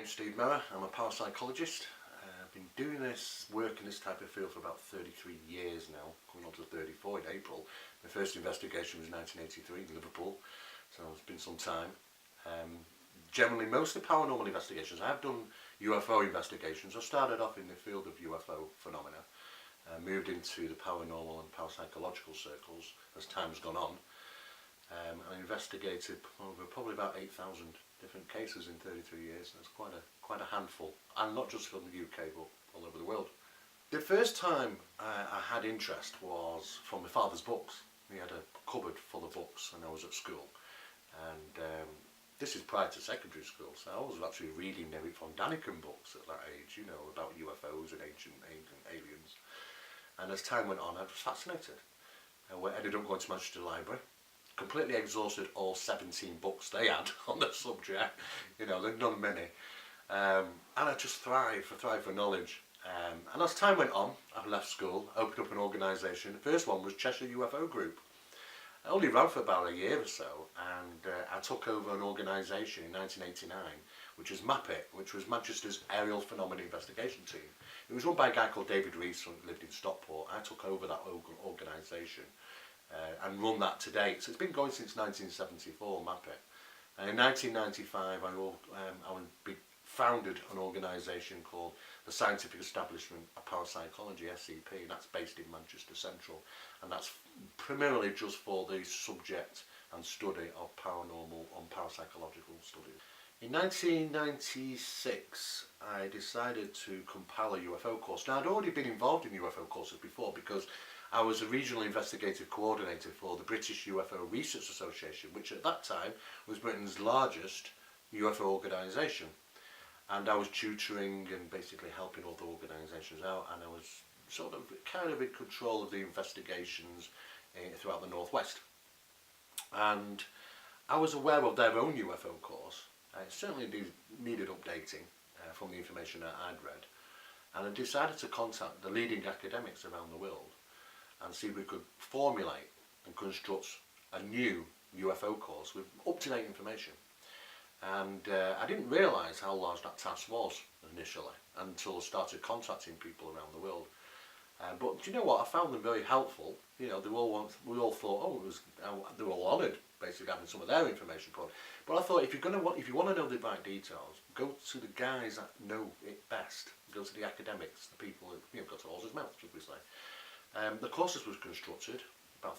name's Steve Mera. I'm a parapsychologist. I've been doing this work in this type of field for about 33 years now, coming on to 34 in April. My first investigation was 1983 in Liverpool, so it's been some time. Generally, mostly paranormal investigations. I have done UFO investigations. I started off in the field of UFO phenomena, moved into the paranormal and parapsychological circles as time's gone on. I investigated probably about 8,000 different cases in 33 years. That's quite a handful, and not just from the UK but all over the world. The first time I had interest was from my father's books. He had a cupboard full of books when I was at school, and this is prior to secondary school, so I was actually reading Eric von Daniken books at that age, you know, about UFOs and ancient aliens. And as time went on, I was fascinated. I ended up going to Manchester Library, completely exhausted all 17 books they had on the subject. You know, there'd done many. And I just thrived for knowledge. And as time went on, I left school, opened up an organisation. The first one was Cheshire UFO Group. I only ran for about a year or so, and I took over an organisation in 1989, which was MAPIT, which was Manchester's Aerial Phenomena Investigation Team. It was run by a guy called David Rees, who lived in Stockport. I took over that organisation and run that to date. So it's been going since 1974, MAPIT. And in 1995, I founded an organisation called the Scientific Establishment of Parapsychology, SCP, and that's based in Manchester Central, and that's primarily just for the subject and study of paranormal and parapsychological studies. In 1996, I decided to compile a UFO course. Now, I'd already been involved in UFO courses before because I was a regional investigative coordinator for the British UFO Research Association, which at that time was Britain's largest UFO organisation. And I was tutoring and basically helping other organisations out, and I was kind of in control of the investigations throughout the Northwest. And I was aware of their own UFO course. It certainly needed updating from the information that I'd read. And I decided to contact the leading academics around the world and see if we could formulate and construct a new UFO course with up-to-date information. And I didn't realise how large that task was initially until I started contacting people around the world. But do you know what? I found them very helpful. You know, we all thought, they were all honoured basically having some of their information put. But I thought, if you want to know the right details, go to the guys that know it best. Go to the academics, the people who got to horse's mouth, should we say. The courses was constructed about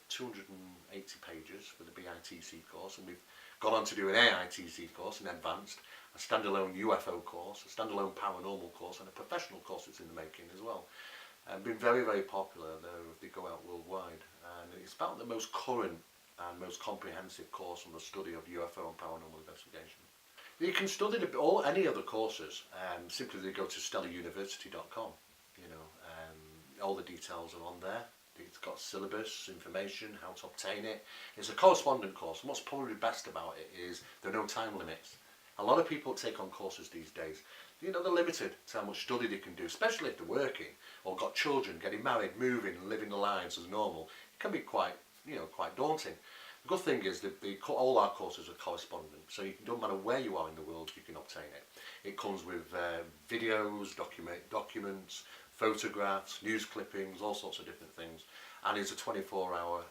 280 pages for the BITC course, and we've gone on to do an AITC course, an advanced, a standalone UFO course, a standalone paranormal course, and a professional course that's in the making as well. Been very, very popular. They go out worldwide, and it's about the most current and most comprehensive course on the study of UFO and paranormal investigation. You can study any other courses. Simply they go to stellaruniversity.com. You know, all the details are on there. It's got syllabus, information, how to obtain it. It's a correspondent course, and what's probably best about it is there are no time limits. A lot of people take on courses these days. You know, they're limited to how much study they can do, especially if they're working or got children, getting married, moving, and living their lives as normal. It can be quite daunting. The good thing is that all our courses are correspondent, so it doesn't matter where you are in the world, you can obtain it. It comes with videos, documents, photographs, news clippings, all sorts of different things, and it's a 24-hour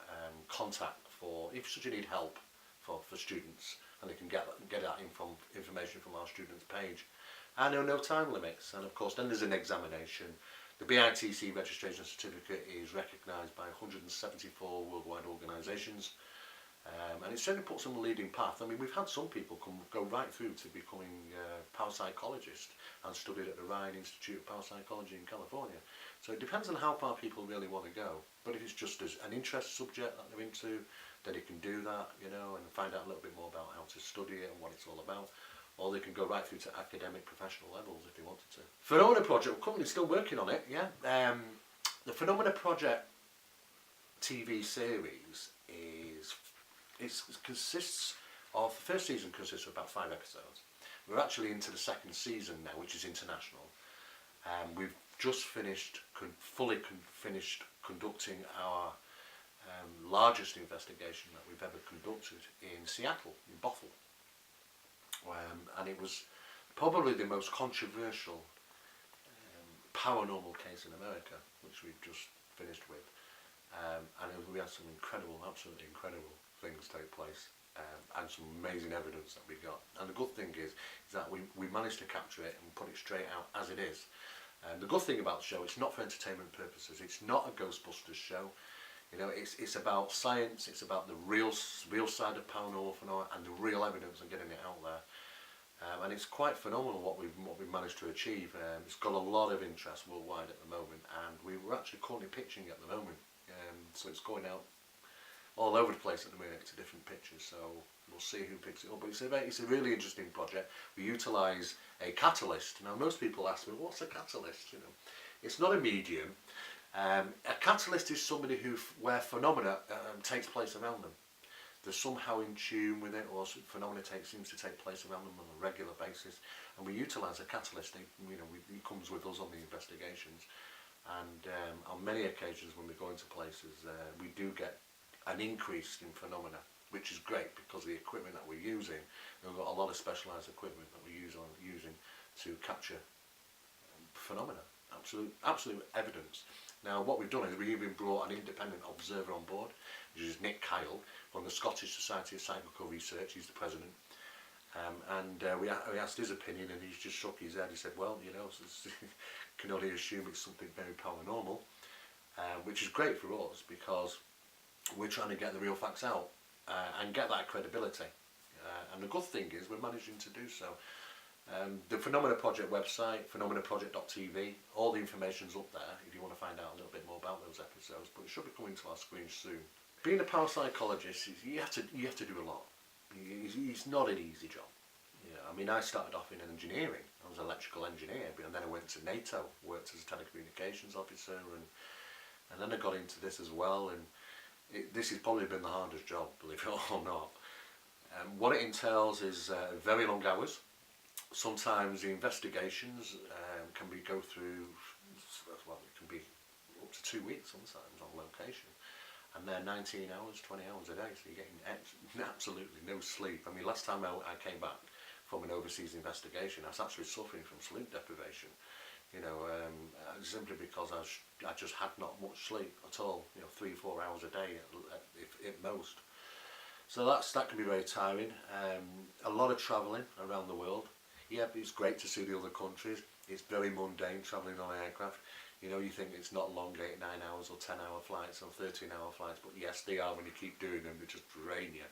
contact for if you need help for students, and they can get that information from our students page. And there are no time limits, and of course then there's an examination. The BITC registration certificate is recognised by 174 worldwide organisations, and it certainly puts them on the leading path. I mean, we've had some people go right through to becoming parapsychologists and studied at the Ryan Institute of Parapsychology in California. So it depends on how far people really want to go. But if it's just as an interest subject that they're into, then they can do that, you know, and find out a little bit more about how to study it and what it's all about. Or they can go right through to academic professional levels if they wanted to. Phenomena Project, we're currently still working on it, yeah. The Phenomena Project TV series consists of, the first season consists of about 5 episodes. We're actually into the second season now, which is international. We've just fully finished conducting our largest investigation that we've ever conducted in Seattle, in Bothell. And it was probably the most controversial paranormal case in America, which we've just finished with. And we had some incredible, absolutely incredible things take place, and some amazing evidence that we got. And the good thing is that we managed to capture it and put it straight out as it is. And the good thing about the show, it's not for entertainment purposes. It's not a Ghostbusters show. You know, it's about science. It's about the real side of paranormal phenomena and the real evidence and getting it out there. And it's quite phenomenal what we've managed to achieve. It's got a lot of interest worldwide at the moment, and we're actually currently pitching at the moment. So it's going out all over the place at the minute to different pitches. So we'll see who picks it up. But it's a really interesting project. We utilise a catalyst. Now most people ask me, what's a catalyst? You know, it's not a medium. A catalyst is somebody where phenomena takes place around them. They're somehow in tune with it, or phenomena seems to take place around them on a regular basis, and we utilise a catalyst. He comes with us on the investigations, and on many occasions when we go into places, we do get an increase in phenomena, which is great because of the equipment that we're using. We've got a lot of specialised equipment that we're using to capture phenomena, absolute evidence. Now what we've done is we even brought an independent observer on board, which is Nick Kyle from the Scottish Society of Psychical Research. He's the president, and we asked his opinion, and he's just shook his head. He said, well, you know, can only assume it's something very paranormal, which is great for us because we're trying to get the real facts out and get that credibility, and the good thing is we're managing to do so. The Phenomena Project website, phenomenaproject.tv, all the information's up there if you want to find out a little bit more about those episodes, but it should be coming to our screens soon. Being a parapsychologist, you have to do a lot. It's not an easy job. Yeah, I mean, I started off in engineering. I was an electrical engineer, and then I went to NATO, worked as a telecommunications officer, and then I got into this as well, and this has probably been the hardest job, believe it or not. What it entails is very long hours. Sometimes the investigations can go through, well, it can be up to 2 weeks sometimes on location, and they're 19 hours, 20 hours a day, so you're getting absolutely no sleep. I mean, last time I came back from an overseas investigation, I was actually suffering from sleep deprivation, you know, simply because I just had not much sleep at all, you know, 3-4 hours a day at most. So that can be very tiring. A lot of travelling around the world. Yeah, it's great to see the other countries. It's very mundane travelling on an aircraft. You know, you think it's not long, 8, 9 hours or 10-hour flights or 13-hour flights, but yes, they are when you keep doing them. They just drain you.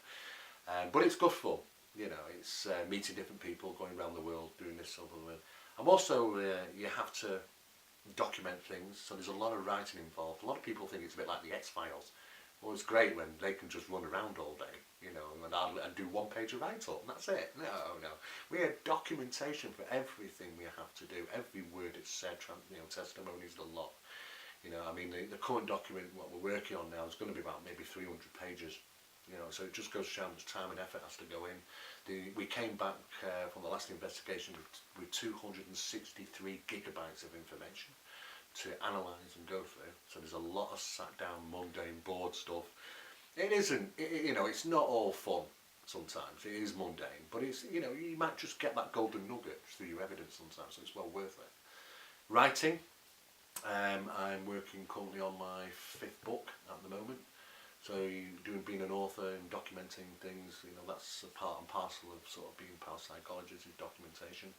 But it's good fun. You know, it's meeting different people, going around the world, doing this sort of thing. And also, you have to document things, so there's a lot of writing involved. A lot of people think it's a bit like the X-Files. Well, it's great when they can just run around all day, you know, and do 1 page of write-up, and that's it. No. We have documentation for everything we have to do. Every word is said, you know, testimonies, the lot. You know, I mean, the current document, what we're working on now, is going to be about maybe 300 pages. You know, so it just goes to show how much time and effort has to go in. We came back from the last investigation with 263 gigabytes of information to analyse and go through. So there's a lot of sat down, mundane, bored stuff. It isn't, you know, it's not all fun sometimes. It is mundane, but it's, you know, you might just get that golden nugget through your evidence sometimes, so it's well worth it. Writing, I'm working currently on my 5th book at the moment. So being an author and documenting things, you know, that's a part and parcel of sort of being a parapsychologist, is documentation.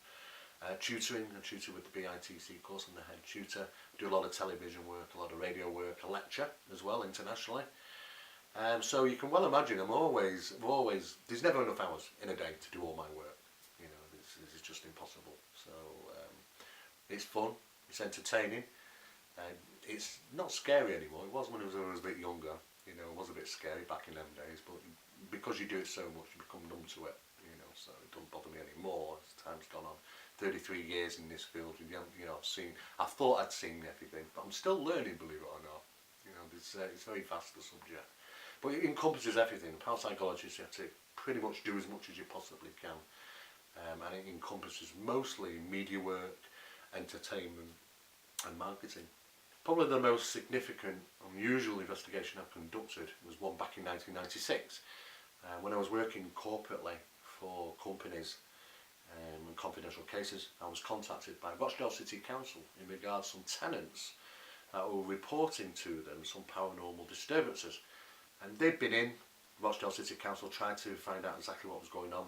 Tutoring, I tutor with the BITC course, I'm the head tutor. Do a lot of television work, a lot of radio work, a lecture as well internationally. So you can well imagine I'm always, there's never enough hours in a day to do all my work. You know, this is just impossible. So it's fun, it's entertaining. It's not scary anymore. It was when I was a bit younger. You know, it was a bit scary back in them days, but because you do it so much, you become numb to it. You know, so it doesn't bother me anymore as time's gone on. 33 years in this field, you know, I thought I'd seen everything, but I'm still learning, believe it or not. You know, it's very vast, the subject. But it encompasses everything. Parapsychologists, you have to pretty much do as much as you possibly can. And it encompasses mostly media work, entertainment and marketing. Probably the most significant, unusual investigation I've conducted was one back in 1996, when I was working corporately for companies and confidential cases, I was contacted by Rochdale City Council in regards to some tenants that were reporting to them some paranormal disturbances. And they'd been in, Rochdale City Council tried to find out exactly what was going on.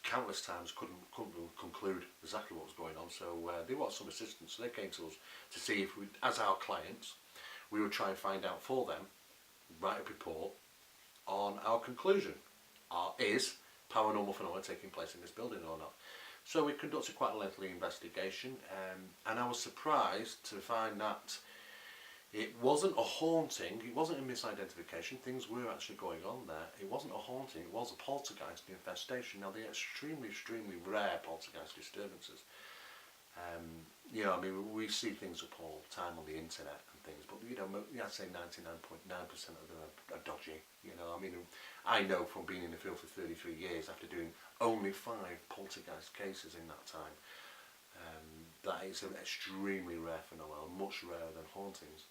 Countless times couldn't conclude exactly what was going on, so they wanted some assistance. So they came to us to see if we, as our clients, we would try and find out for them, write a report on our conclusion. Is paranormal phenomena taking place in this building or not? So we conducted quite a lengthy investigation, and I was surprised to find that it wasn't a haunting, it wasn't a misidentification, things were actually going on there. It wasn't a haunting, it was a poltergeist infestation. Now, they're extremely rare poltergeist disturbances. You know, I mean, we see things up all the time on the internet and things, but you know, I'd say 99.9% of them are dodgy. You know, I mean, I know from being in the field for 33 years, after doing only 5 poltergeist cases in that time, that is an extremely rare phenomenon, much rarer than hauntings.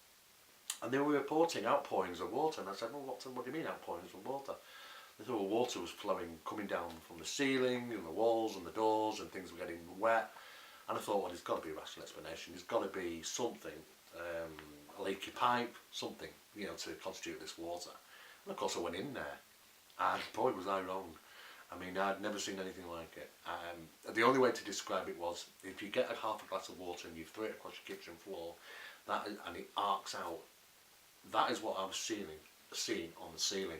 And they were reporting outpourings of water, and I said, well, what do you mean outpourings of water? They said, well, water was flowing, coming down from the ceiling and the walls and the doors, and things were getting wet. And I thought, well, there's got to be a rational explanation. There's got to be something, a leaky pipe, something, you know, to constitute this water. And of course I went in there, and boy was I wrong. I mean, I'd never seen anything like it. The only way to describe it was, if you get half a glass of water and you throw it across your kitchen floor, and it arcs out, that is what I was seeing on the ceiling.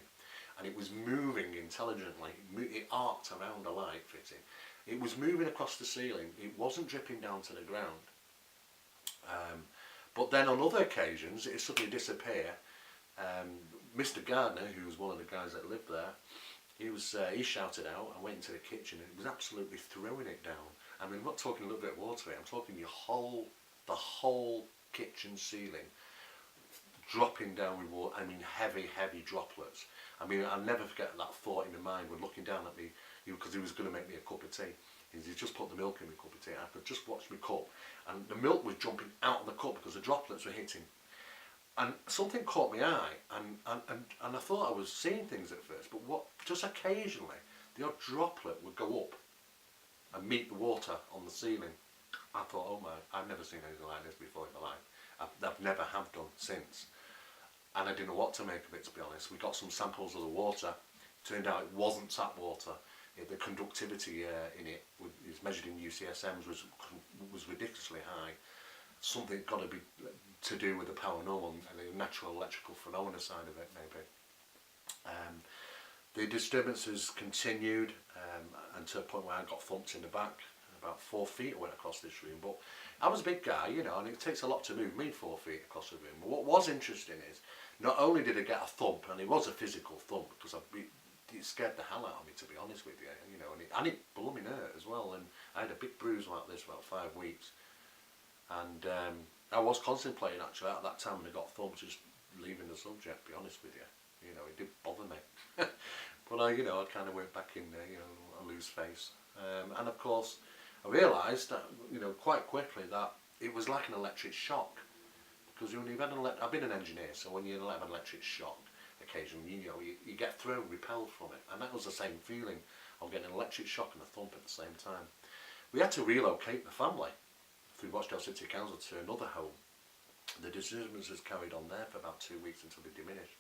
And it was moving intelligently. It arced around a light fitting. It was moving across the ceiling. It wasn't dripping down to the ground. But then on other occasions, it suddenly disappeared. Mr. Gardner, who was one of the guys that lived there, he shouted out and went into the kitchen, and it was absolutely throwing it down. I mean, I'm not talking a little bit of water, I'm talking the whole kitchen ceiling dropping down with water. I mean, heavy droplets. I mean, I'll never forget that thought in my mind when looking down at me, because he was going to make me a cup of tea. He just put the milk in my cup of tea. I could just watch my cup, and the milk was jumping out of the cup because the droplets were hitting. And something caught my eye, and I thought I was seeing things at first, but just occasionally, the odd droplet would go up and meet the water on the ceiling. I thought, oh my, I've never seen anything like this before in my life. I've never have done since. And I didn't know what to make of it, to be honest. We got some samples of the water. Turned out it wasn't tap water. The conductivity in it is measured in UCSMs was ridiculously high. Something got to be to do with the paranormal and the natural electrical phenomena side of it, maybe. The disturbances continued, and to a point where I got thumped in the back. About 4 feet I went across this room, but I was a big guy, you know, and it takes a lot to move me 4 feet across the room. But what was interesting is, not only did I get a thump, and it was a physical thump, because it scared the hell out of me, to be honest with you, you know, and it blooming hurt as well, and I had a big bruise like this for about 5 weeks, and I was contemplating actually at that time when I got thumped, just leaving the subject, to be honest with you know, it did bother me, but I kind of went back in there, you know, a loose face, and of course, I realised that, you know, quite quickly that it was like an electric shock, because when you've had I've been an engineer, so when you have an electric shock, occasionally, you know, you get thrown, repelled from it, and that was the same feeling of getting an electric shock and a thump at the same time. We had to relocate the family through Rochdale City Council to another home. The disturbances carried on there for about 2 weeks until they diminished.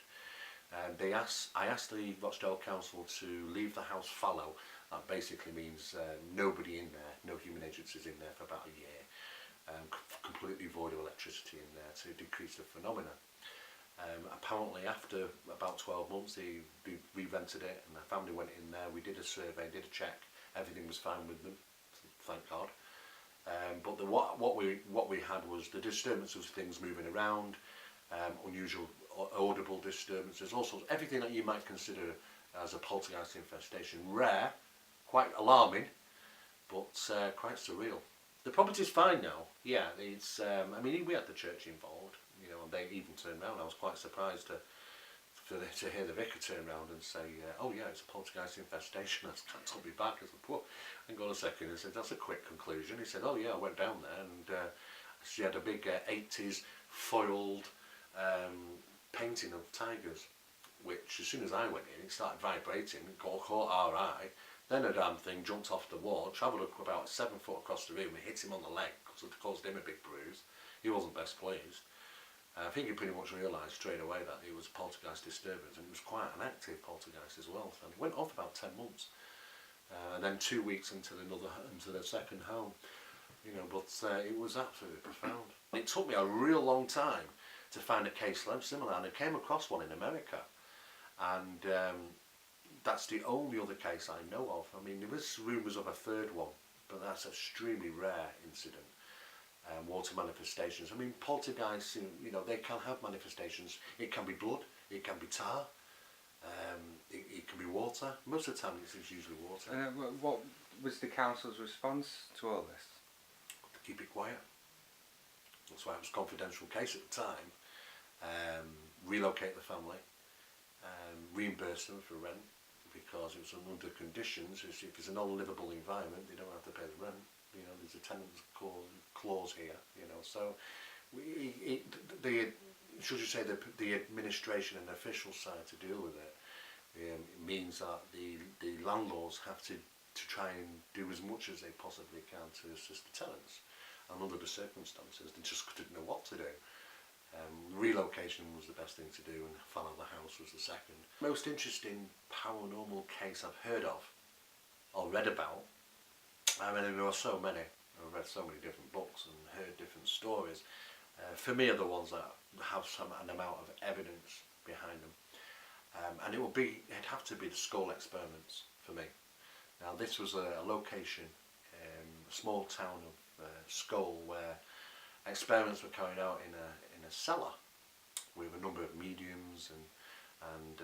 I asked the Rochdale Council to leave the house fallow. That basically means nobody in there, no human agencies in there for about a year. Completely void of electricity in there to decrease the phenomena. Apparently after about 12 months they re-rented it, and the family went in there, we did a survey, did a check, everything was fine with them, thank God. But what we had was the disturbances of things moving around, unusual audible disturbances, all sorts, everything that you might consider as a poltergeist infestation. Rare, quite alarming, but quite surreal. The property's fine now. Yeah, it's. I mean, we had the church involved, you know, and they even turned around. I was quite surprised to hear the vicar turn around and say, "Oh yeah, it's a poltergeist infestation." That's kind of took me back. I said, "Whoa, hang on a second." He said, "That's a quick conclusion." He said, "Oh yeah, I went down there and she had a big 80s foiled painting of tigers, which as soon as I went in, it started vibrating, caught our eye. Then a damn thing jumped off the wall, travelled about 7 foot across the room and hit him on the leg, because it caused him a big bruise. He wasn't best pleased. I think he pretty much realised straight away that it was poltergeist disturbance, and it was quite an active poltergeist as well. And it went on for about 10 months, and then 2 weeks into the second home, you know. But it was absolutely profound. It took me a real long time to find a case similar, and I came across one in America, and that's the only other case I know of. I mean, there was rumours of a third one, but that's an extremely rare incident. Water manifestations. I mean, poltergeists, you know, they can have manifestations. It can be blood, it can be tar, it can be water. Most of the time it's usually water. What was the council's response to all this? To keep it quiet. That's why it was a confidential case at the time. Relocate the family, reimburse them for rent, because it was under conditions. If it's an unlivable environment, they don't have to pay the rent. You know, there's a tenant's clause here. You know, so the administration and official side to deal with it, it means that the landlords have to try and do as much as they possibly can to assist the tenants. And under the circumstances, they just didn't know what to do. Relocation was the best thing to do, and follow the house was the second. Most interesting paranormal case I've heard of or read about. I mean, there are so many. I've read so many different books and heard different stories. For me, are the ones that have an amount of evidence behind them, and it'd have to be the skull experiments for me. Now, this was a location, a small town of Skull, where experiments were carried out in a cellar with a number of mediums, and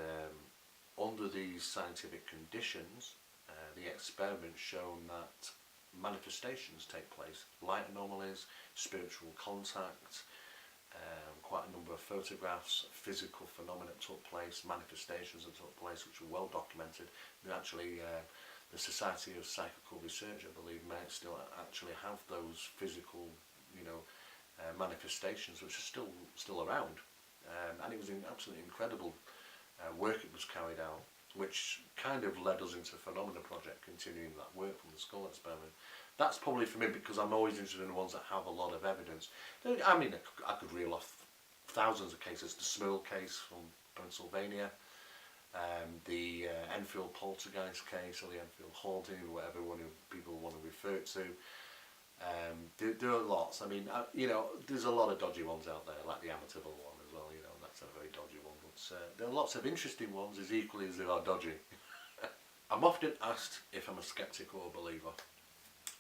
under these scientific conditions, the experiment shown that manifestations take place, light anomalies, spiritual contact, quite a number of photographs, physical phenomena took place, manifestations that took place, which were well documented. And actually, the Society of Psychical Research, I believe, may still actually have those physical, you know, manifestations, which are still around. And it was an absolutely incredible work that was carried out, which kind of led us into the Phenomena Project, continuing that work from the skull experiment. That's probably for me, because I'm always interested in the ones that have a lot of evidence. I mean, I could reel off thousands of cases. The Smurl case from Pennsylvania, the Enfield poltergeist case, or the Enfield haunting, whatever people want to refer it to. There are lots. I mean, you know, there's a lot of dodgy ones out there, like the Amityville one as well. You know, that's a very dodgy one. But there are lots of interesting ones, as equally as there are dodgy. I'm often asked if I'm a skeptic or a believer,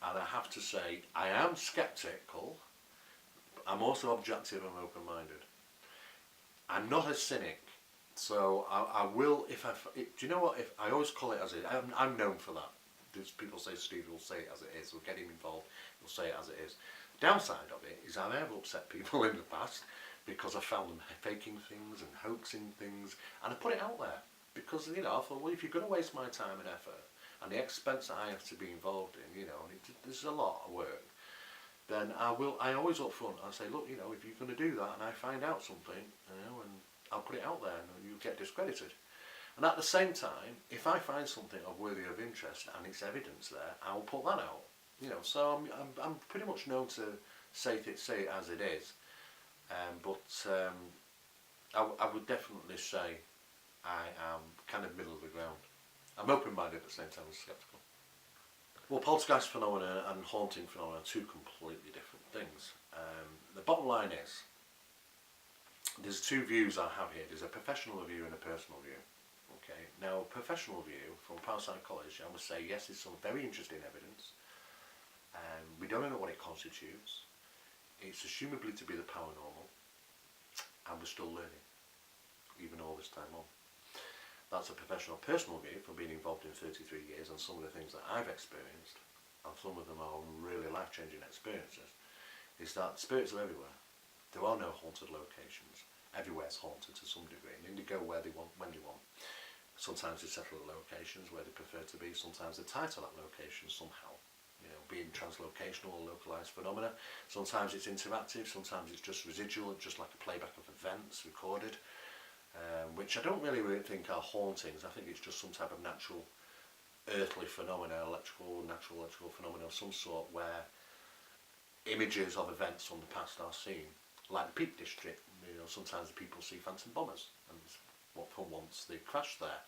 and I have to say I am skeptical. I'm also objective and open-minded. I'm not a cynic, so I will. Do you know what? If I always call it as it is. I'm known for that. There's people say Steve will say it as it is. We'll get him involved. He'll say it as it is. Downside of it is I have upset people in the past because I found them faking things and hoaxing things, and I put it out there because, you know, I thought, well, if you're going to waste my time and effort and the expense that I have to be involved in, you know, and this is a lot of work, then I always up front, I say, look, you know, if you're going to do that and I find out something, you know, and I'll put it out there and you'll get discredited. And at the same time, if I find something of worthy of interest and it's evidence there, I'll put that out. You know, so I'm pretty much known to say it as it is. I would definitely say I am kind of middle of the ground. I'm open-minded at the same time as sceptical. Well, poltergeist phenomena and haunting phenomena are two completely different things. The bottom line is, there's two views I have here. There's a professional view and a personal view. Okay. Now, professional view from parapsychology, I would say yes, there's some very interesting evidence. We don't know what it constitutes. It's assumably to be the paranormal, and we're still learning, even all this time on. That's a professional, personal view from being involved in 33 years, and some of the things that I've experienced, and some of them are really life-changing experiences, is that spirits are everywhere. There are no haunted locations. Everywhere's haunted to some degree, and they go where they want, when they want. Sometimes they settle at locations where they prefer to be, sometimes they tie to that location somehow. You know, being translocational or localized phenomena. Sometimes it's interactive, sometimes it's just residual, just like a playback of events recorded, which I don't really think are hauntings. I think it's just some type of natural earthly phenomena, natural electrical phenomena of some sort, where images of events from the past are seen, like the Peak District. Sometimes the people see phantom bombers, and for once they crashed there.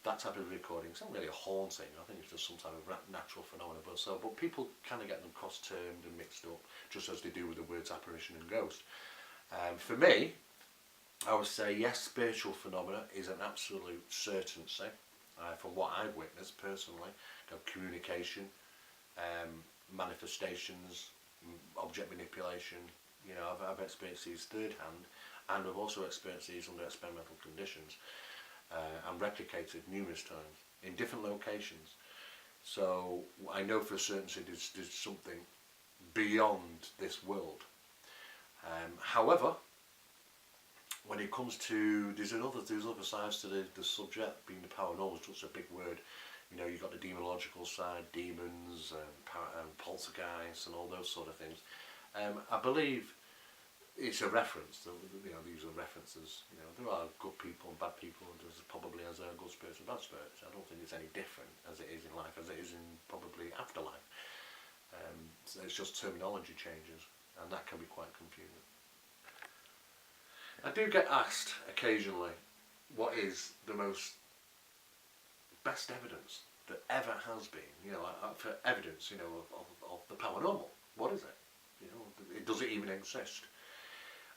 That type of recording, it's not really a haunting. I think it's just some type of natural phenomenon. But people kind of get them cross-termed and mixed up, just as they do with the words apparition and ghost. For me, I would say yes, spiritual phenomena is an absolute certainty. From what I've witnessed personally, communication, manifestations, object manipulation. I've experienced these third hand, and I've also experienced these under experimental conditions, and replicated numerous times in different locations. So I know for certainty there's something beyond this world. However, when it comes to there's other sides to the subject, being the paranormal is just a big word. You've got the demonological side, demons, poltergeists, and all those sort of things. I believe it's a reference. These are references. There are good people and bad people, and there's probably as there are good spirits and bad spirits. I don't think it's any different as it is in life, as it is in probably afterlife. So it's just terminology changes, and that can be quite confusing. I do get asked occasionally, what is the best evidence that ever has been, for evidence, of the paranormal. What is it? Does it even exist?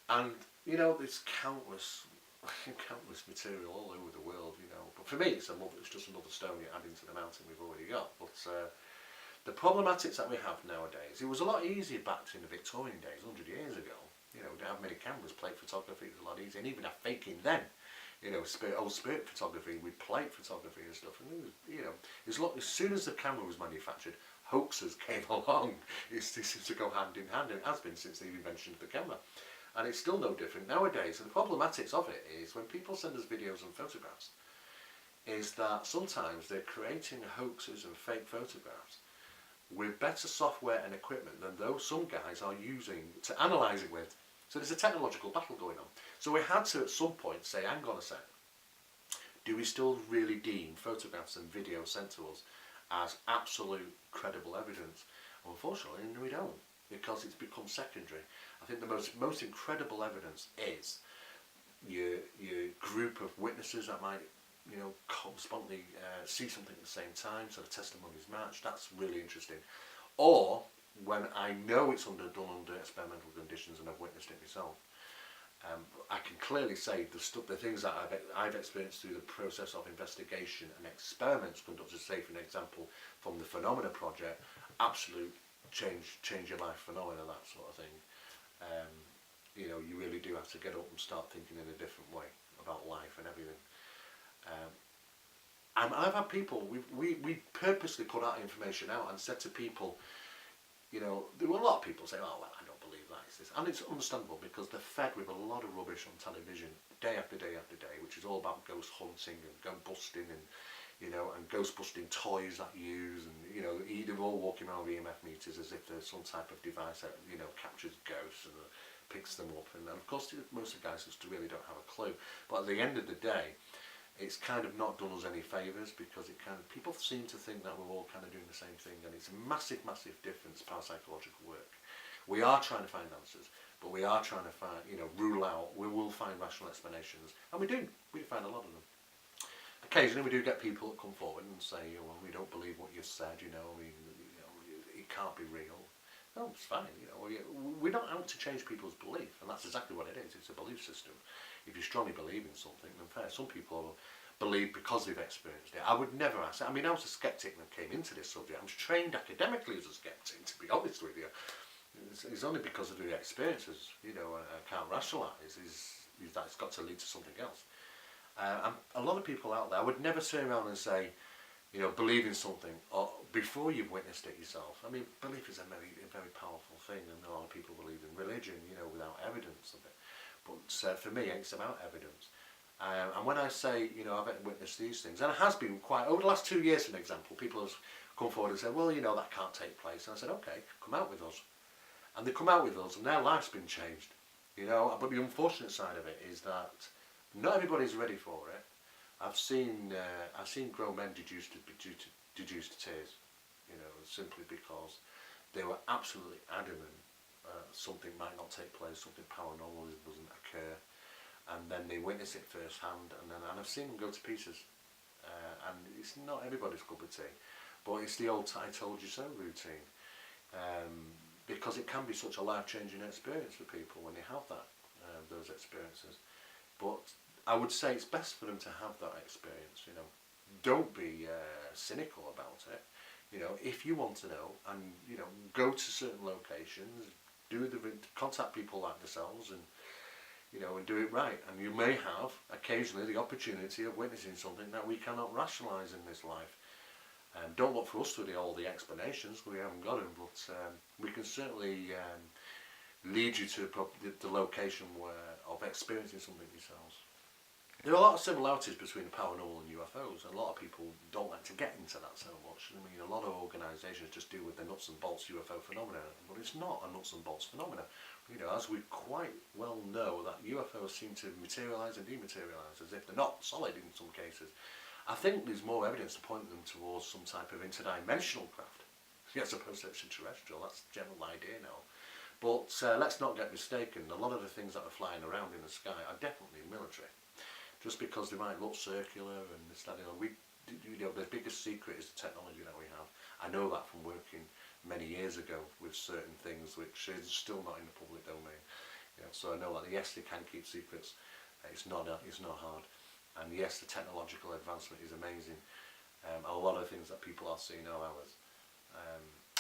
And, there's countless material all over the world, But for me, it's just another stone you add into the mountain we've already got. But the problematics that we have nowadays, it was a lot easier back in the Victorian days, 100 years ago. We didn't have many cameras, plate photography was a lot easier, and even have faking then. Old spirit photography with plate photography and stuff. And as soon as the camera was manufactured, hoaxers came along. It seems to go hand in hand, and it has been since the invention of the camera. And it's still no different nowadays. And the problematics of it is when people send us videos and photographs, is that sometimes they're creating hoaxes and fake photographs with better software and equipment than some guys are using to analyse it with. So there's a technological battle going on. So we had to at some point say, hang on a sec, do we still really deem photographs and videos sent to us as absolute credible evidence? Unfortunately, we don't, because it's become secondary. I think the most incredible evidence is your group of witnesses that might spontaneously see something at the same time, so the testimonies match. That's really interesting. Or when I know it's done under experimental conditions and I've witnessed it myself, I can clearly say the things that I've experienced through the process of investigation and experiments conducted, say for an example from the Phenomena Project, absolute change your life phenomena, that sort of thing. You really do have to get up and start thinking in a different way about life and everything. And I've had people, we purposely put that information out and said to people, there were a lot of people saying, oh, well, I don't believe that is this. And it's understandable because they're fed with a lot of rubbish on television day after day after day, which is all about ghost hunting and ghost busting and ghost busting toys that you use, and they're all walking around with EMF meters as if there's some type of device that captures ghosts and picks them up. And of course, most of the guys just really don't have a clue. But at the end of the day, it's kind of not done us any favours, because people seem to think that we're all kind of doing the same thing, and it's a massive difference. Parapsychological work. We are trying to find answers, but we are trying to find, rule out. We will find rational explanations, and we do. We find a lot of them. Occasionally, we do get people that come forward and say, "Well, we don't believe what you've said. It can't be real." No, it's fine. We're not out to change people's belief, and that's exactly what it is. It's a belief system. If you strongly believe in something, then fair. Some people believe because they've experienced it. I would never ask. I was a skeptic when I came into this subject. I was trained academically as a skeptic, to be honest with you. It's only because of the experiences, I can't rationalise, is that it's got to lead to something else. And a lot of people out there, I would never turn around and say, believe in something or before you've witnessed it yourself. Belief is a very powerful thing, and a lot of people believe in religion, without evidence of it. But for me, it's about evidence. And when I say, I've witnessed these things, and it has been quite, over the last 2 years, for an example, people have come forward and said, well, that can't take place. And I said, okay, come out with us. And they come out with us, and their life's been changed. But the unfortunate side of it is that not everybody's ready for it. I've seen grown men reduced to tears, simply because they were absolutely adamant something might not take place, something paranormal doesn't occur, and then they witness it firsthand, and I've seen them go to pieces. And it's not everybody's cup of tea, but it's the old "I told you so" routine, because it can be such a life-changing experience for people when they have those experiences. But I would say it's best for them to have that experience. Don't be cynical about it. If you want to know, and go to certain locations, contact people like themselves, and and do it right. And you may have occasionally the opportunity of witnessing something that we cannot rationalise in this life. Don't look for us to do all the explanations, we haven't got them, but we can certainly lead you to the location of experiencing something yourselves. There are a lot of similarities between the paranormal and UFOs, and a lot of people don't like to get into that so much. I mean, a lot of organisations just deal with the nuts and bolts UFO phenomena, but it's not a nuts and bolts phenomena. As we quite well know, that UFOs seem to materialise and dematerialise as if they're not solid in some cases. I think there's more evidence to point them towards some type of interdimensional craft, as opposed to extraterrestrial. That's the general idea now. But let's not get mistaken, a lot of the things that are flying around in the sky are definitely military. Just because they might look circular and this, that, the biggest secret is the technology that we have. I know that from working many years ago with certain things which is still not in the public domain. So I know that yes, they can keep secrets. It's not hard, and yes, the technological advancement is amazing. A lot of things that people are seeing are ours,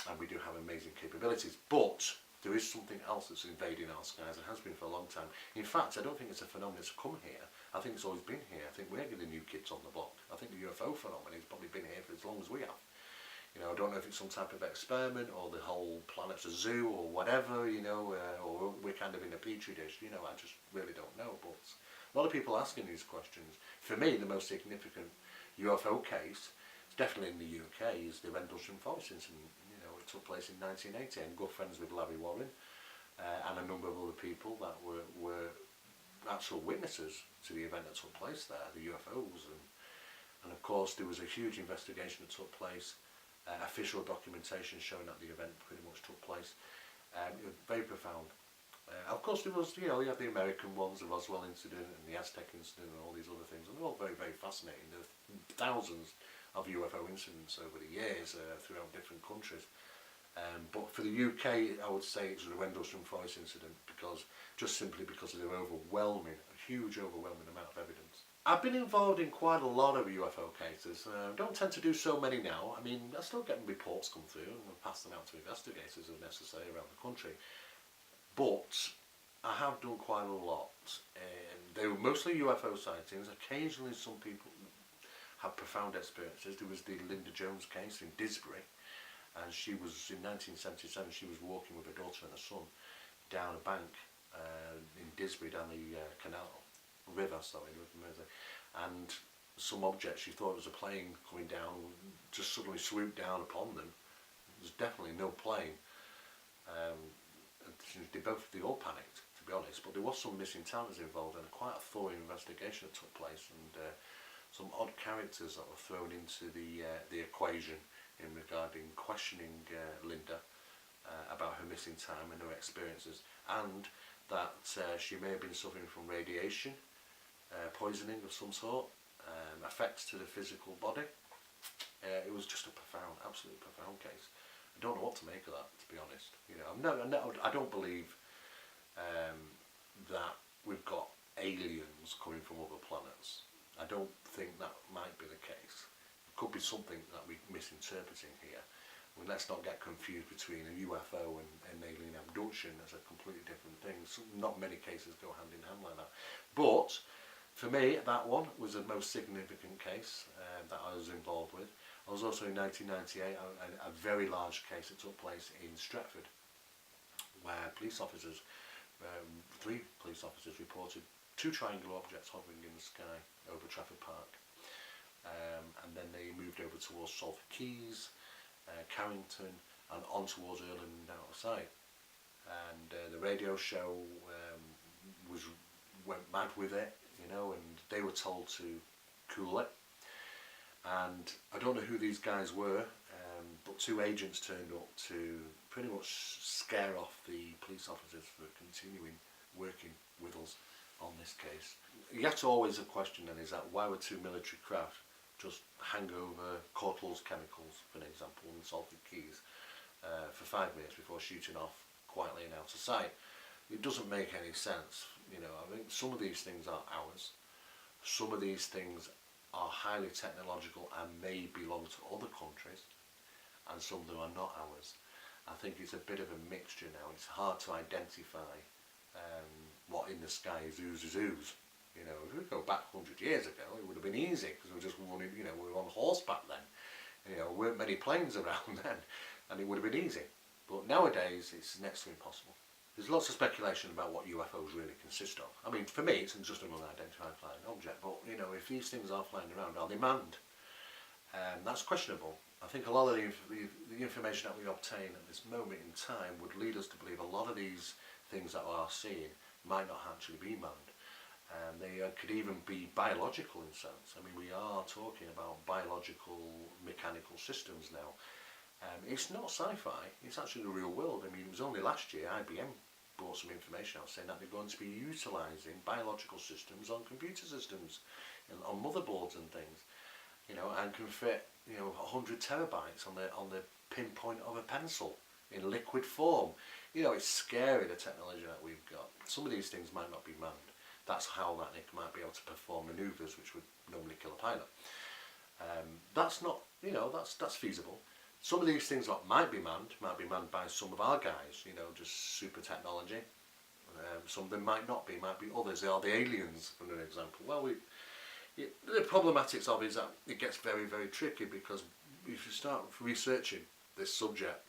and we do have amazing capabilities. But there is something else that's invading our skies and has been for a long time. In fact, I don't think it's a phenomenon that's come here. I think it's always been here. I think we're the new kids on the block. I think the UFO phenomenon has probably been here for as long as we have. I don't know if it's some type of experiment or the whole planet's a zoo or whatever, or we're kind of in a petri dish. I just really don't know. But a lot of people asking these questions. For me, the most significant UFO case, definitely in the UK, is the Rendlesham Forest incident. It took place in 1980. I'm good friends with Larry Warren and a number of other people that were actual witnesses to the event that took place there, the UFOs, and of course there was a huge investigation that took place, official documentation showing that the event pretty much took place. It was very profound. Of course there was, you had the American ones, the Roswell incident and the Aztec incident and all these other things, and they're all very, very fascinating. There are thousands of UFO incidents over the years throughout different countries. But for the UK, I would say it's the Rendlesham Forest incident, just simply because of their huge overwhelming amount of evidence. I've been involved in quite a lot of UFO cases. Don't tend to do so many now. I mean, I still get reports come through and we'll pass them out to investigators if necessary around the country. But I have done quite a lot. They were mostly UFO sightings. Occasionally some people have profound experiences. There was the Linda Jones case in Disbury. And she was, in 1977, she was walking with her daughter and her son down a bank in Disbury, down the river Mersey, and some object, she thought it was a plane coming down, just suddenly swooped down upon them. There was definitely no plane. They all panicked, to be honest, but there was some missing talents involved and quite a thorough investigation that took place, and some odd characters that were thrown into the equation in regarding questioning Linda about her missing time and her experiences, and that she may have been suffering from radiation, poisoning of some sort, effects to the physical body. It was just a absolutely profound case. I don't know what to make of that, to be honest. I don't believe that we've got aliens coming from other planets. I don't think that might be the case. Could be something that we're misinterpreting here. Let's not get confused between a UFO and alien abduction as a completely different thing. Not many cases go hand in hand like that. But for me, that one was the most significant case that I was involved with. I was also in 1998 a very large case that took place in Stretford, where police officers, 3 police officers, reported 2 triangular objects hovering in the sky over Trafford Park. And then they moved over towards Salford Quays, Carrington, and on towards Irland and out of sight. And the radio show went mad with it, and they were told to cool it. And I don't know who these guys were, but 2 agents turned up to pretty much scare off the police officers for continuing working with us on this case. You have to always have question then is that why were 2 military craft just hang over Cortland's chemicals, for an example, in Salford Keys for 5 minutes before shooting off quietly and out of sight? It doesn't make any sense. You know, I think some of these things are ours. Some of these things are highly technological and may belong to other countries, and some of them are not ours. I think it's a bit of a mixture now. It's hard to identify what in the sky is ooze. You know, if we go back 100 years ago, it would have been easy because we were just running, you know, we were on horseback then. You know, there weren't many planes around then, and it would have been easy. But nowadays, it's next to impossible. There's lots of speculation about what UFOs really consist of. I mean, for me, it's just an unidentified flying object. But you know, if these things are flying around, are they manned? That's questionable. I think a lot of the information that we obtain at this moment in time would lead us to believe a lot of these things that we are seeing might not actually be manned. They could even be biological in sense. I mean, we are talking about biological mechanical systems now. It's not sci-fi, it's actually the real world. I mean, it was only last year IBM brought some information out saying that they're going to be utilising biological systems on computer systems, and on motherboards and things, you know, and can fit, you know, 100 terabytes on the pinpoint of a pencil in liquid form. You know, it's scary, the technology that we've got. Some of these things might not be manned. That's how that it might be able to perform manoeuvres which would normally kill a pilot. That's not, you know, that's feasible. Some of these things that might be manned by some of our guys, you know, just super technology. Some of them might not be, might be others. They are the aliens, for an example. Well, the problematics of it is that it gets very, very tricky, because if you start researching this subject,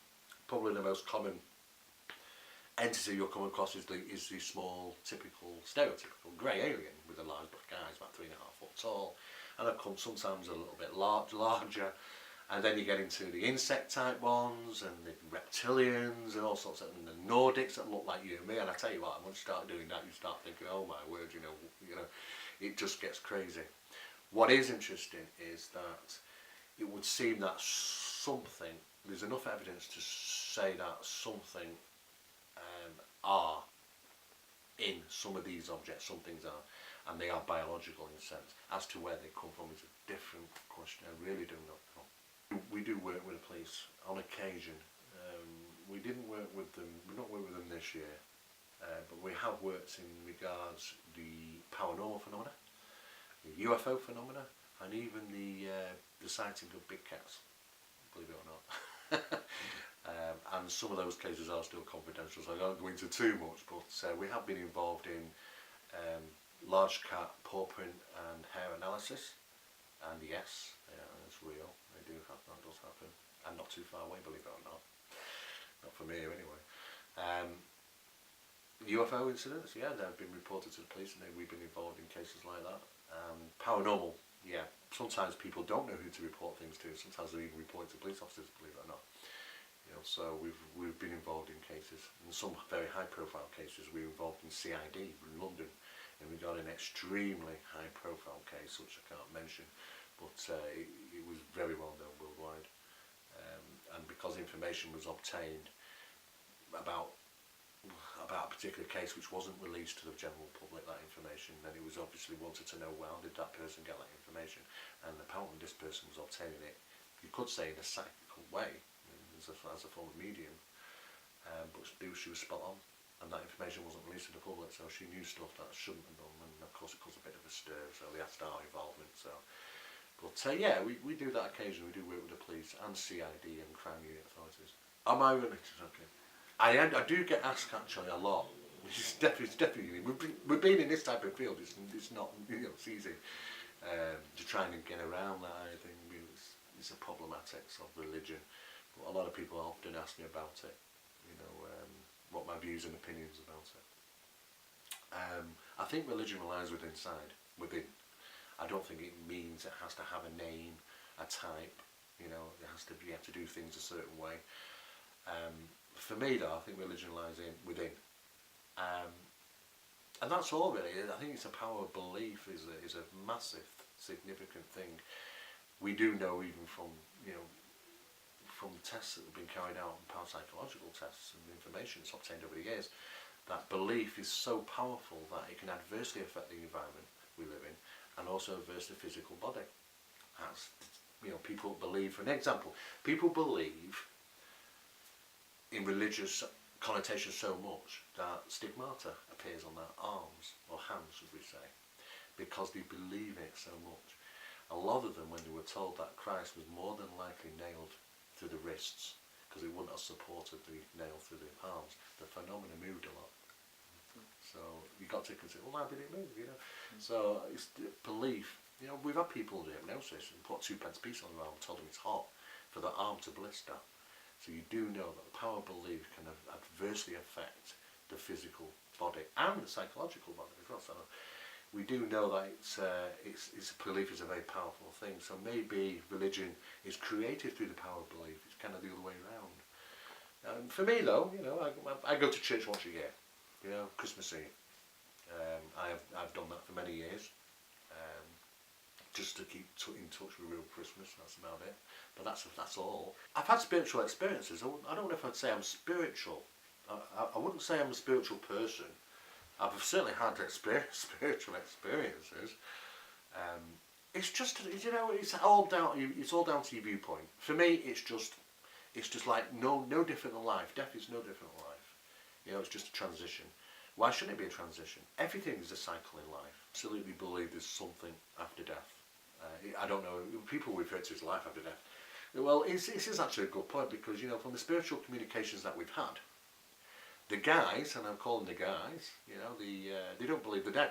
probably the most common entity you'll come across is the small, typical, stereotypical grey alien with a large black eyes, about 3.5 foot tall, and sometimes a little bit larger. And then you get into the insect type ones and the reptilians and all sorts of, and the Nordics that look like you and me. And I tell you what, once you start doing that, you start thinking, oh my word, you know, it just gets crazy. What is interesting is that it would seem that there's enough evidence to say that something are in some of these objects, some things are, and they are biological in a sense. As to where they come from is a different question. I really do not know. We do work with the police on occasion. We didn't work with them, we've not worked with them this year, but we have worked in regards the paranormal phenomena, the UFO phenomena, and even the sighting of big cats, believe it or not. And some of those cases are still confidential, so I can't go into too much, but we have been involved in large cat paw print and hair analysis, and yes, it's real. That does happen, and not too far away, believe it or not. Not from here anyway. UFO incidents, yeah, they've been reported to the police, and we've been involved in cases like that. Paranormal, yeah, sometimes people don't know who to report things to. Sometimes they even report to police officers, believe it or not. You know, so we've been involved in cases. In some very high-profile cases, we were involved in CID in London, and we got an extremely high-profile case, which I can't mention. But it was very well known worldwide, and because information was obtained about a particular case which wasn't released to the general public, that information, then it was obviously wanted to know, well, did that person get that information? And apparently this person was obtaining it, you could say, in a psychical way, as a form of medium, but she was spot on, and that information wasn't released to the public, so she knew stuff that shouldn't have done, and of course it caused a bit of a stir, so they asked our involvement. So. But yeah, we do that occasionally. We do work with the police and CID and crime unit authorities. Am I really? Okay. I do get asked actually a lot. It's definitely we've been in this type of field. It's not, you know, it's easy to try and get around that. I think it's a problematics of religion. But a lot of people often ask me about it. You know, what my views and opinions about it. I think religion lies within. I don't think it means it has to have a name, a type, you know, you have to do things a certain way. For me though, I think religion lies within. And that's all really. I think it's a power of belief is a massive significant thing. We do know, even from from tests that have been carried out, parapsychological tests and information that's obtained over the years, that belief is so powerful that it can adversely affect the environment we live in, and also adverse the physical body. As people believe. For an example, people believe in religious connotations so much that stigmata appears on their arms or hands, should we say, because they believe it so much. A lot of them, when they were told that Christ was more than likely nailed through the wrists, because it wouldn't have supported the nail through the palms, the phenomena moved a lot. So you got to consider, well, how did it move? So it's belief. We've had people do hypnosis and put 2p piece on their arm and told them it's hot for the arm to blister. So you do know that the power of belief can adversely affect the physical body and the psychological body as well. So we do know that it's belief is a very powerful thing. So maybe religion is created through the power of belief. It's kind of the other way around. For me, though, I go to church once a year. Christmas Eve. I've done that for many years. Just to keep in touch with real Christmas, that's about it. But that's all. I've had spiritual experiences. I don't know if I'd say I'm spiritual. I wouldn't say I'm a spiritual person. I've certainly had spiritual experiences. It's just it's all down to your viewpoint. For me, it's just like no different than life. Death is no different than life. It's just a transition. Why shouldn't it be a transition? Everything is a cycle in life. Absolutely believe there's something after death. I don't know, people refer to it as life after death. Well, this is actually a good point, because from the spiritual communications that we've had, the guys, and I'm calling the guys, they don't believe they're dead,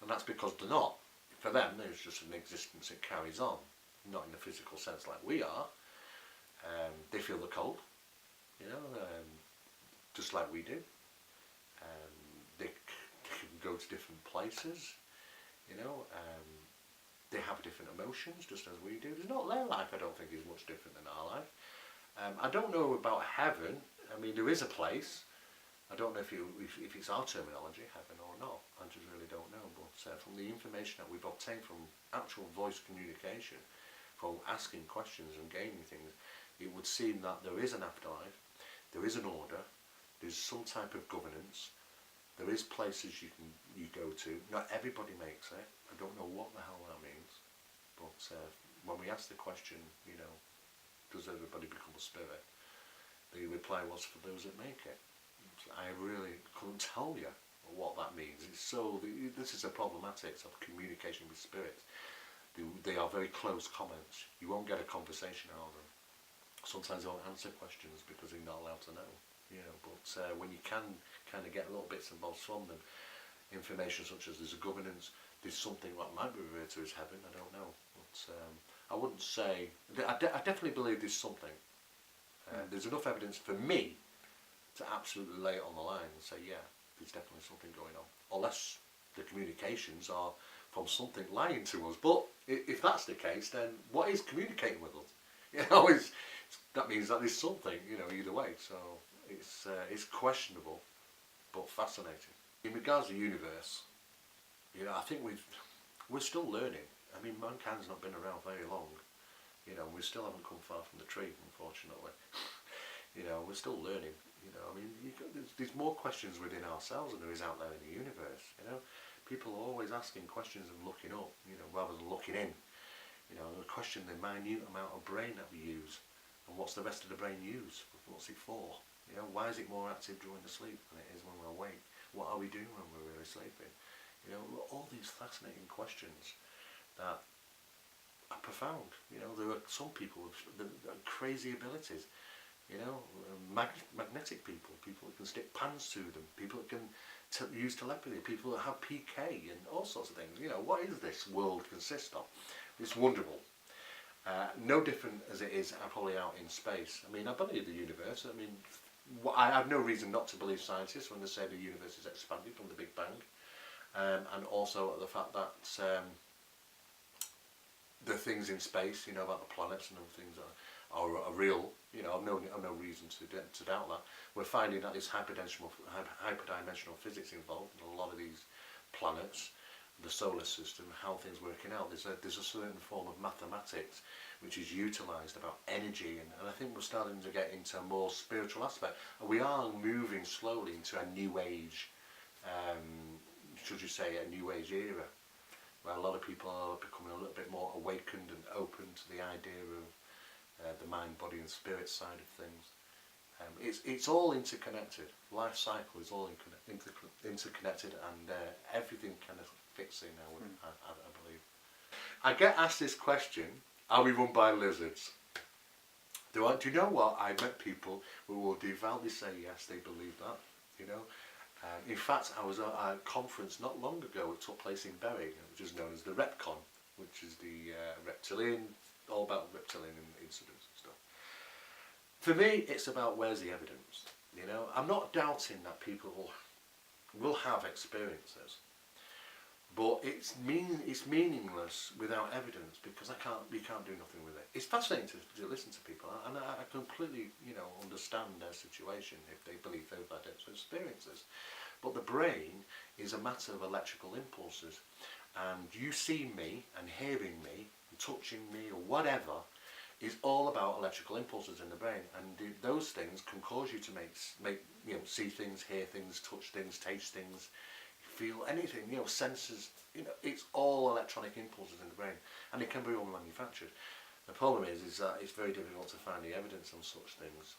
and that's because they're not. For them, there's just an existence that carries on, not in a physical sense like we are. They feel the cold, just like we do. They can go to different places, they have different emotions just as we do. Their life, I don't think, is much different than our life. I don't know about heaven. I mean, there is a place. I don't know if it's our terminology, heaven or not. I just really don't know. But from the information that we've obtained from actual voice communication, from asking questions and gaining things, it would seem that there is an afterlife, there is an order, there's some type of governance, there is places you go to. Not everybody makes it. I don't know what the hell that means. But when we ask the question, does everybody become a spirit? The reply was, for those that make it. I really couldn't tell you what that means. This is a problematic of communication with spirits. They are very close comments. You won't get a conversation out of them. Sometimes they won't answer questions because they're not allowed to know. But when you can kind of get little bits and bobs from them, information such as there's a governance, there's something that might be referred to as heaven, I don't know. But I wouldn't say, I definitely believe there's something. There's enough evidence for me to absolutely lay it on the line and say, yeah, there's definitely something going on. Unless the communications are from something lying to us. But if that's the case, then what is communicating with us? That means that there's something, either way. So it's questionable, but fascinating. In regards to the universe, I think we're still learning. I mean, mankind's not been around very long. We still haven't come far from the tree, unfortunately. We're still learning. I mean, there's more questions within ourselves than there is out there in the universe. People are always asking questions and looking up, rather than looking in. They question the minute amount of brain that we use, and what's the rest of the brain used? What's it for? Why is it more active during the sleep than it is when we're awake? What are we doing when we're really sleeping? All these fascinating questions that are profound. There are some people with crazy abilities. Magnetic people that can stick pans to them, people that can use telepathy, people that have PK and all sorts of things. What is this world consist of? It's wonderful. No different as it is probably out in space. I mean, I believe the universe. I mean, I have no reason not to believe scientists when they say the universe is expanded from the Big Bang, and also the fact that the things in space, about the planets and other things are real. I've no reason to doubt that. We're finding that there's hyperdimensional physics involved in a lot of these planets, the solar system, how things are working out. There's a certain form of mathematics which is utilised about energy, and I think we're starting to get into a more spiritual aspect. And we are moving slowly into a new age, should you say, a new age era, where a lot of people are becoming a little bit more awakened and open to the idea of the mind, body and spirit side of things. It's all interconnected. Life cycle is all interconnected, and everything kind of fits in now, I believe. I get asked this question, are we run by lizards? Do you know what? I met people who will devoutly say yes, they believe that, you know. In fact, I was at a conference not long ago. It took place in Bury, which is known as the RepCon, which is the reptilian, all about reptilian incidents and stuff. For me, it's about where's the evidence. You know, I'm not doubting that people will have experiences, but it's meaningless without evidence, because we can't do nothing with it. It's fascinating to listen to people, and I completely, you know, understand their situation if they believe they've had experiences. But the brain is a matter of electrical impulses, and you seeing me and hearing me and touching me or whatever is all about electrical impulses in the brain, and those things can cause you to make you know, see things, hear things, touch things, taste things, feel anything, you know, senses, you know, it's all electronic impulses in the brain, and it can be all manufactured. The problem is that it's very difficult to find the evidence on such things.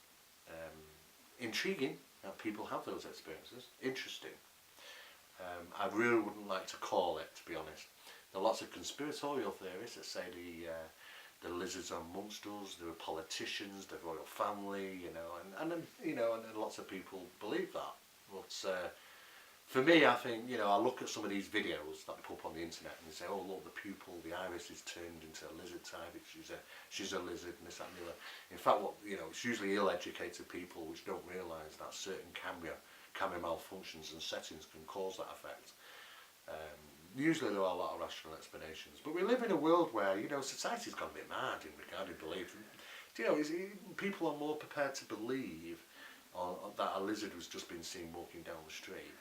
Intriguing that people have those experiences, interesting. I really wouldn't like to call it, to be honest. There are lots of conspiratorial theories that say the lizards are monsters, they were politicians, the royal family, you know, and you know, and lots of people believe that. But for me, I think, you know, I look at some of these videos that they put up on the internet and they say, oh look, the pupil, the iris is turned into a lizard type, she's a lizard, and this, that and the other. In fact, what, you know, it's usually ill-educated people which don't realise that certain camera malfunctions and settings can cause that effect. Usually there are a lot of rational explanations, but we live in a world where, you know, society's gone a bit mad in regarding belief. You know, people are more prepared to believe that a lizard was just been seen walking down the street,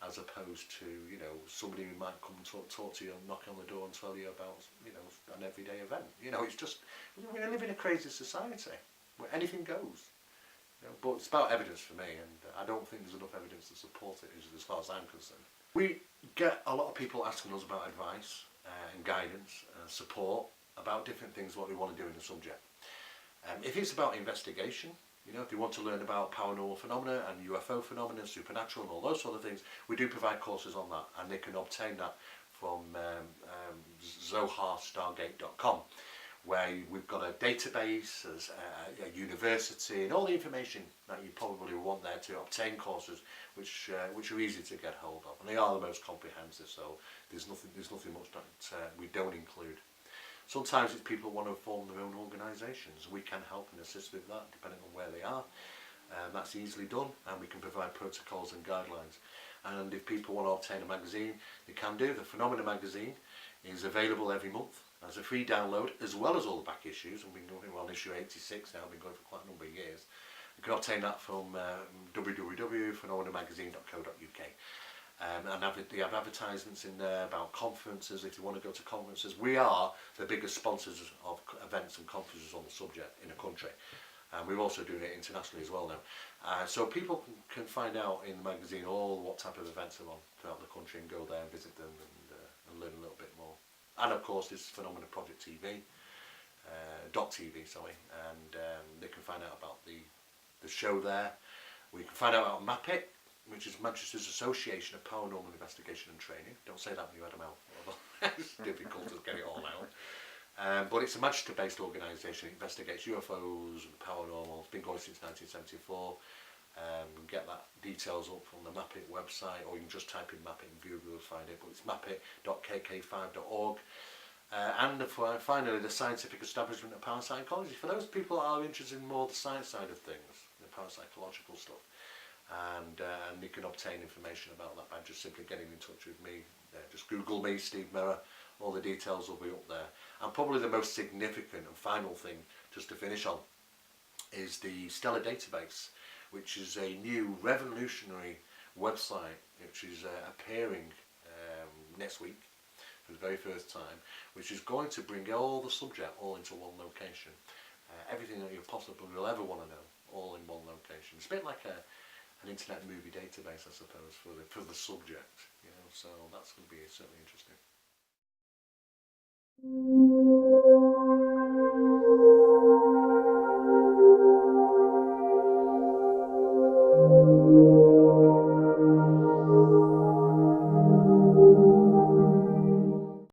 as opposed to, you know, somebody who might come and talk to you and knock on the door and tell you about, you know, an everyday event. You know, it's just, we live in a crazy society where anything goes. You know, but it's about evidence for me, and I don't think there's enough evidence to support it as far as I'm concerned. We get a lot of people asking us about advice and guidance and support about different things, what we want to do in the subject. If it's about investigation, you know, if you want to learn about paranormal phenomena and UFO phenomena, supernatural and all those sort of things, we do provide courses on that, and they can obtain that from zoharstargate.com, where we've got a database, a university, and all the information that you probably want there to obtain courses, which are easy to get hold of, and they are the most comprehensive. So there's nothing much that we don't include. Sometimes it's people who want to form their own organisations. We can help and assist with that, depending on where they are. That's easily done, and we can provide protocols and guidelines. And if people want to obtain a magazine, they can do. The Phenomena magazine is available every month as a free download, as well as all the back issues. And we're on issue 86 now, been going for quite a number of years. You can obtain that from www.phenomenamagazine.co.uk. And they have advertisements in there about conferences. If you want to go to conferences, we are the biggest sponsors of events and conferences on the subject in the country. And we're also doing it internationally as well now. So people can find out in the magazine all what type of events are on throughout the country, and go there and visit them and learn a little bit more. And of course, this Phenomena Project TV, .tv, sorry, and they can find out about the show there. We can find out about MAPIT, which is Manchester's Association of Paranormal Investigation and Training. Don't say that when you had a mouthful. It's difficult to get it all out. But it's a Manchester-based organisation. It investigates UFOs and paranormal. It's been going since 1974. Get that details up from the MAPIT website, or you can just type in MAPIT in Google and find it. But it's mapit.kk5.org. And finally, the Scientific Establishment of Parapsychology. For those people that are interested in more the science side of things, the parapsychological stuff. And you can obtain information about that by just simply getting in touch with me. Just Google me, Steve Mera. All the details will be up there. And probably the most significant and final thing, just to finish on, is the Stellar Database, which is a new revolutionary website which is appearing next week for the very first time, which is going to bring all the subject all into one location. Everything that you possibly will ever want to know, all in one location. It's a bit like an internet movie database, I suppose, for the subject. You know, so that's going to be certainly interesting.